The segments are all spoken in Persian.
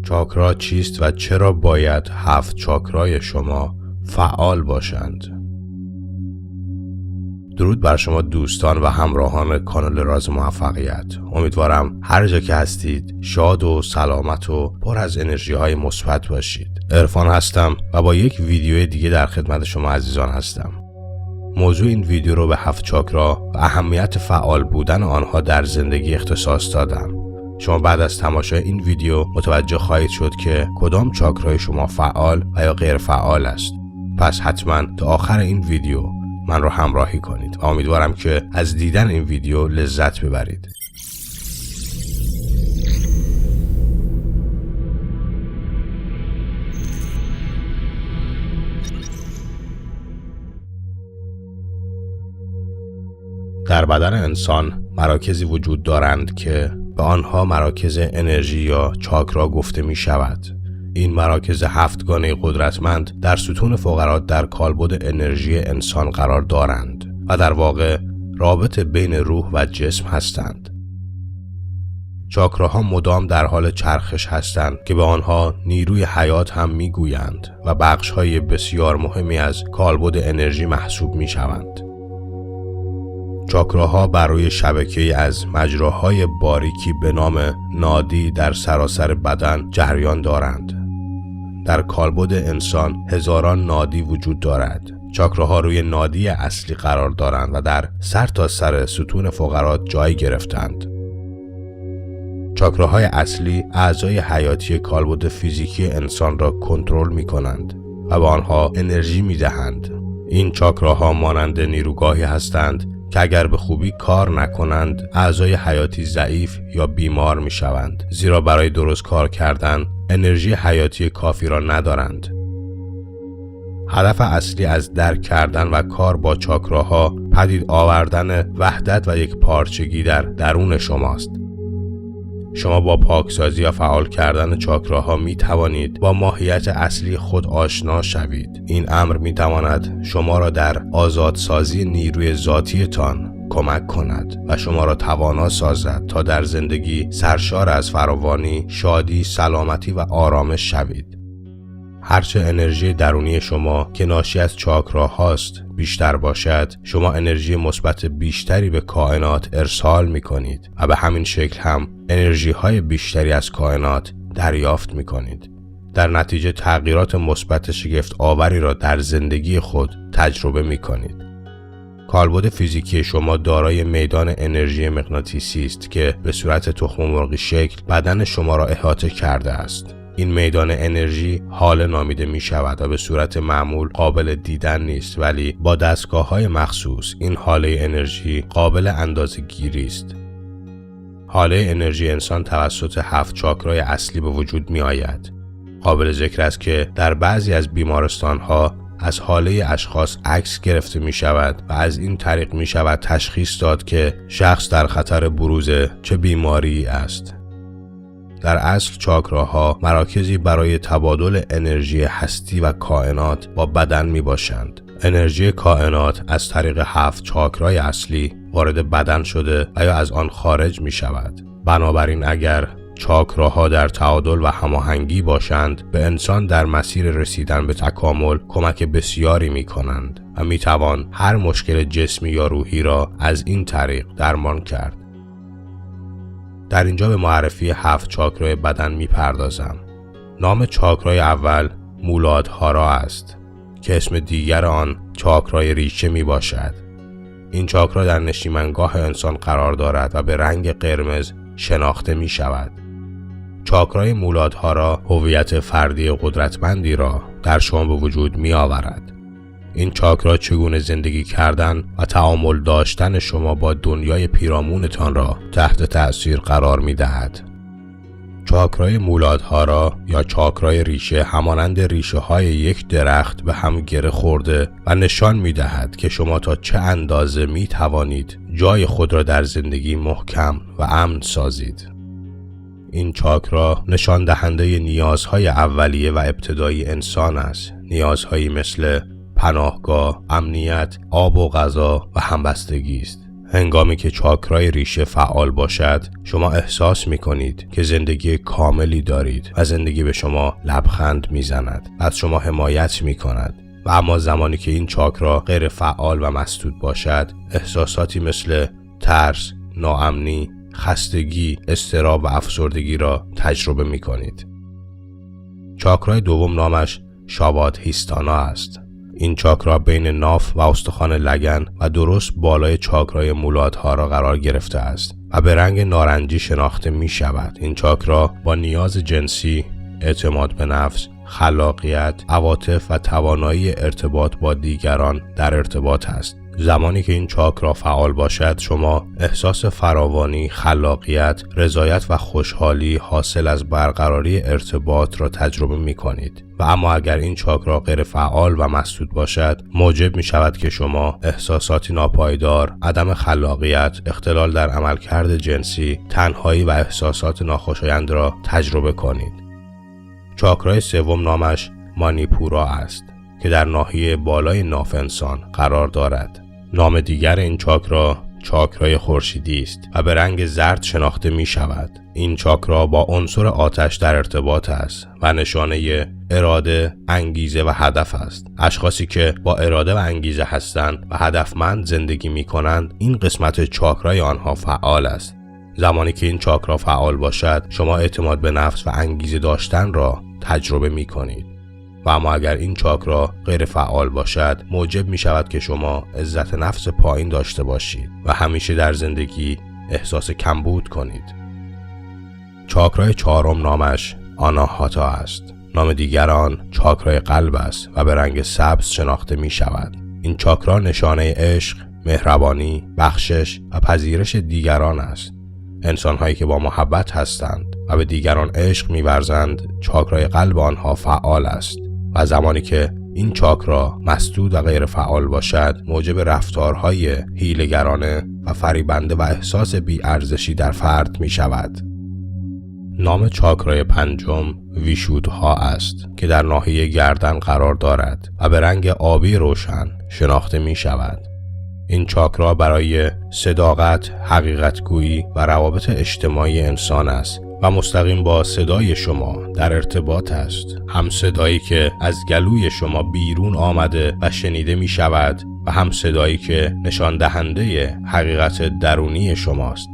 چاکرا چیست و چرا باید 7 چاکرای شما فعال باشند؟ درود بر شما دوستان و همراهان کانال راز موفقیت. امیدوارم هر جا که هستید شاد و سلامت و پر از انرژی های مثبت باشید. عرفان هستم و با یک ویدیو دیگه در خدمت شما عزیزان هستم. موضوع این ویدیو رو به 7 چاکرا و اهمیت فعال بودن آنها در زندگی اختصاص دادم. شما بعد از تماشای این ویدیو متوجه خواهید شد که کدام چاکرای شما فعال و یا غیر فعال است. پس حتما تا آخر این ویدیو من رو همراهی کنید و امیدوارم که از دیدن این ویدیو لذت ببرید. در بدن انسان مراکزی وجود دارند که به آنها مراکز انرژی یا چاکرا گفته می شود. این مراکز 7 گانه قدرتمند در ستون فقرات در کالبد انرژی انسان قرار دارند و در واقع رابط بین روح و جسم هستند. چاکراها مدام در حال چرخش هستند که به آنها نیروی حیات هم می گویند و بخش‌های بسیار مهمی از کالبد انرژی محسوب می شوند. چاکراها بر روی شبکه‌ای از مجراهای باریکی به نام نادی در سراسر بدن جریان دارند. در کالبد انسان هزاران نادی وجود دارد. چاکراها روی نادی اصلی قرار دارند و در سر تا سر ستون فقرات جای گرفتند. چاکراهای اصلی اعضای حیاتی کالبد فیزیکی انسان را کنترل می کنند و به آنها انرژی می دهند. این چاکراها مانند نیروگاهی هستند که اگر به خوبی کار نکنند اعضای حیاتی ضعیف یا بیمار می شوند، زیرا برای درست کار کردن انرژی حیاتی کافی را ندارند. هدف اصلی از درک کردن و کار با چاکراها پدید آوردن وحدت و یک پارچگی در درون شماست. شما با پاکسازی یا فعال کردن چاکراها می توانید با ماهیت اصلی خود آشنا شوید. این امر می تواند شما را در آزادسازی نیروی ذاتی تان کمک کند و شما را توانا سازد تا در زندگی سرشار از فراوانی، شادی، سلامتی و آرامش شوید. هرچه انرژی درونی شما که ناشی از چاکراهاست بیشتر باشد، شما انرژی مثبت بیشتری به کائنات ارسال می کنید و به همین شکل هم انرژی های بیشتری از کائنات دریافت می کنید. در نتیجه تغییرات مثبت شگفت آوری را در زندگی خود تجربه می کنید. کالبد فیزیکی شما دارای میدان انرژی مغناطیسی است که به صورت تخم مرغی شکل بدن شما را احاطه کرده است. این میدان انرژی حاله نامیده می شود و به صورت معمول قابل دیدن نیست، ولی با دستگاه‌های مخصوص این حاله انرژی قابل اندازه‌گیری است. حاله انرژی انسان توسط 7 چاکرای اصلی به وجود می آید. قابل ذکر است که در بعضی از بیمارستان‌ها از حاله اشخاص عکس گرفته می شود و از این طریق می شود تشخیص داد که شخص در خطر بروز چه بیماری است. در اصل چاکراها مراکزی برای تبادل انرژی هستی و کائنات با بدن می باشند. انرژی کائنات از طریق 7 چاکرای اصلی وارد بدن شده و یا از آن خارج می شود. بنابراین اگر چاکراها در تعادل و هماهنگی باشند، به انسان در مسیر رسیدن به تکامل کمک بسیاری می کنند و می توان هر مشکل جسمی یا روحی را از این طریق درمان کرد. در اینجا به معرفی 7 چاکرای بدن می پردازم. نام چاکرای اول مولادهارا است که اسم دیگر آن چاکرای ریشه می باشد. این چاکرا در نشیمنگاه انسان قرار دارد و به رنگ قرمز شناخته می شود. چاکرای مولادهارا هویت فردی قدرتمندی را در شما به وجود می آورد. این چاکرا چگونه زندگی کردن و تعامل داشتن شما با دنیای پیرامونتان را تحت تأثیر قرار می دهد. چاکرای مولادهارا یا چاکرای ریشه همانند ریشه های یک درخت به هم گره خورده و نشان می دهد که شما تا چه اندازه می توانید جای خود را در زندگی محکم و امن سازید. این چاکرا نشان دهنده نیازهای اولیه و ابتدایی انسان است. نیازهایی مثل پناهگاه، امنیت، آب و غذا و همبستگی است. هنگامی که چاکرای ریشه فعال باشد، شما احساس می کنید که زندگی کاملی دارید و زندگی به شما لبخند می زند و از شما حمایت می کند. و اما زمانی که این چاکرا غیر فعال و مسدود باشد، احساساتی مثل ترس، ناامنی، خستگی، اضطراب و افسردگی را تجربه می کنید. چاکرای دوم نامش شاوادهیستانا است. این چاکرا بین ناف و استخوان لگن و درست بالای چاکرای مولادها را قرار گرفته است و به رنگ نارنجی شناخته می شود. این چاکرا با نیاز جنسی، اعتماد به نفس، خلاقیت، عواطف و توانایی ارتباط با دیگران در ارتباط است. زمانی که این چاکرا فعال باشد، شما احساس فراوانی، خلاقیت، رضایت و خوشحالی حاصل از برقراری ارتباط را تجربه می کنید. و اما اگر این چاکرا غیر فعال و مسدود باشد، موجب می شود که شما احساساتی ناپایدار، عدم خلاقیت، اختلال در عملکرد جنسی، تنهایی و احساسات ناخوشایند را تجربه کنید. چاکرای سوم نامش مانیپورا است که در ناحیه بالای ناف انسان قرار دارد. نام دیگر این چاکرا چاکرای خورشیدی است و به رنگ زرد شناخته می شود. این چاکرا با عنصر آتش در ارتباط است و نشانه اراده، انگیزه و هدف است. اشخاصی که با اراده و انگیزه هستند و هدفمند زندگی می کنند، این قسمت چاکرای آنها فعال است. زمانی که این چاکرا فعال باشد، شما اعتماد به نفس و انگیزه داشتن را تجربه می کنید. و اما اگر این چاکرا غیر فعال باشد، موجب می شود که شما عزت نفس پایین داشته باشید و همیشه در زندگی احساس کمبود کنید. چاکرای چهارم نامش آناهاتا است. نام دیگر آن چاکرای قلب است و به رنگ سبز شناخته می شود. این چاکرا نشانه عشق، مهربانی، بخشش و پذیرش دیگران است. انسان‌هایی که با محبت هستند و به دیگران عشق می‌ورزند، چاکرای قلب آنها فعال است. و زمانی که این چاکرا مسدود و غیر فعال باشد، موجب رفتارهای حیله‌گرانه و فریبنده و احساس بی‌ارزشی در فرد می‌شود. نام چاکرای پنجم ویشودها است که در ناحیه گردن قرار دارد و به رنگ آبی روشن شناخته می‌شود. این چاکرا برای صداقت، حقیقتگویی و روابط اجتماعی انسان است و مستقیم با صدای شما در ارتباط است. هم صدایی که از گلوی شما بیرون آمده و شنیده می شود و هم صدایی که نشان دهنده حقیقت درونی شماست.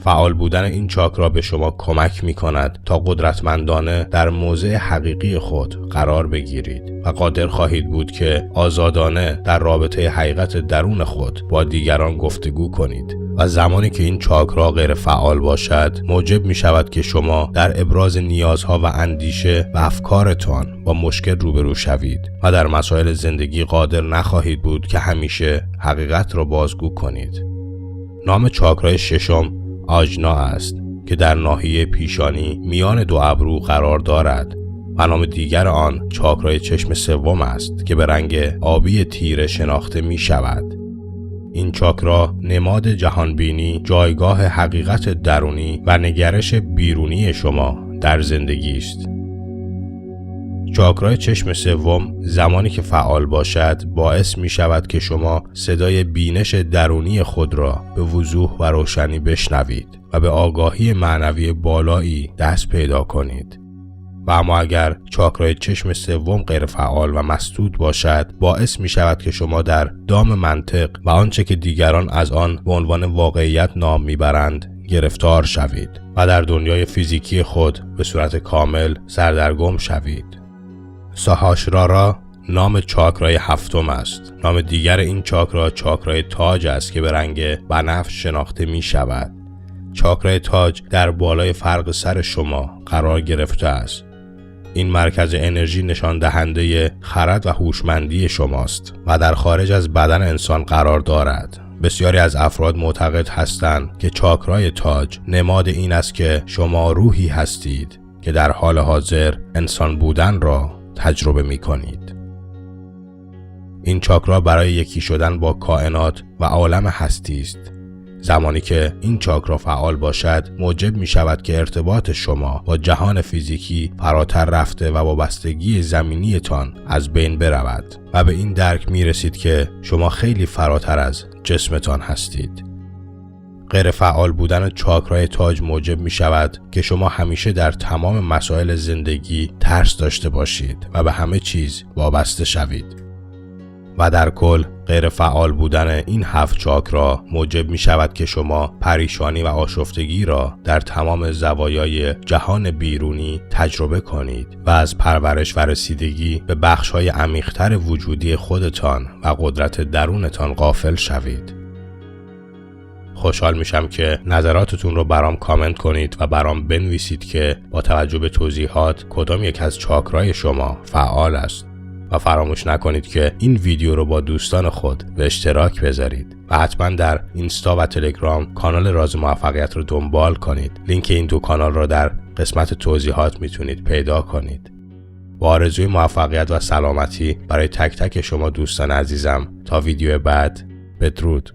فعال بودن این چاکرا به شما کمک می کند تا قدرتمندانه در موضع حقیقی خود قرار بگیرید و قادر خواهید بود که آزادانه در رابطه حقیقت درون خود با دیگران گفتگو کنید. و زمانی که این چاکرا غیر فعال باشد، موجب می شود که شما در ابراز نیازها و اندیشه و افکارتان با مشکل روبرو شوید و در مسائل زندگی قادر نخواهید بود که همیشه حقیقت را بازگو کنید. نام چاکرای ششم آجنا است که در ناحیه پیشانی میان دو ابرو قرار دارد و نام دیگر آن چاکرای چشم سوم است که به رنگ آبی تیره شناخته می شود. این چاکرا نماد جهانبینی، جایگاه حقیقت درونی و نگرش بیرونی شما در زندگی است. چاکرای چشم سوم زمانی که فعال باشد، باعث می شود که شما صدای بینش درونی خود را به وضوح و روشنی بشنوید و به آگاهی معنوی بالایی دست پیدا کنید. و اما اگر چاکرای چشم سوم غیر فعال و مسدود باشد، باعث می شود که شما در دام منطق و آنچه که دیگران از آن به عنوان واقعیت نام می برند گرفتار شوید و در دنیای فیزیکی خود به صورت کامل سردرگم شوید. ساهاشرارا نام چاکرای هفتم است. نام دیگر این چاکرا چاکرای تاج است که به رنگ بنفش شناخته می شود. چاکرای تاج در بالای فرق سر شما قرار گرفته است. این مرکز انرژی نشان دهنده خرد و هوشمندی شماست و در خارج از بدن انسان قرار دارد. بسیاری از افراد معتقد هستند که چاکرای تاج نماد این است که شما روحی هستید که در حال حاضر انسان بودن را تجربه می کنید. این چاکرا برای یکی شدن با کائنات و عالم هستی است. زمانی که این چاکرا فعال باشد، موجب می شود که ارتباط شما با جهان فیزیکی فراتر رفته و وابستگی زمینیتان از بین برود و به این درک می رسید که شما خیلی فراتر از جسمتان هستید. غیر فعال بودن چاکرای تاج موجب می شود که شما همیشه در تمام مسائل زندگی ترس داشته باشید و به همه چیز وابسته شوید. و در کل غیر فعال بودن این 7 چاکرا موجب می شود که شما پریشانی و آشفتگی را در تمام زوایای جهان بیرونی تجربه کنید و از پرورش و رسیدگی به بخش‌های عمیق‌تر وجودی خودتان و قدرت درونتان غافل شوید. خوشحال میشم که نظراتتون رو برام کامنت کنید و برام بنویسید که با توجه به توضیحات کدام یک از چاکرای شما فعال است. و فراموش نکنید که این ویدیو رو با دوستان خود به اشتراک بذارید و حتما در اینستا و تلگرام کانال راز موفقیت رو دنبال کنید. لینک این دو کانال رو در قسمت توضیحات میتونید پیدا کنید. با آرزوی موفقیت و سلامتی برای تک تک شما دوستان عزیزم، تا ویدیو بعد، بدرود.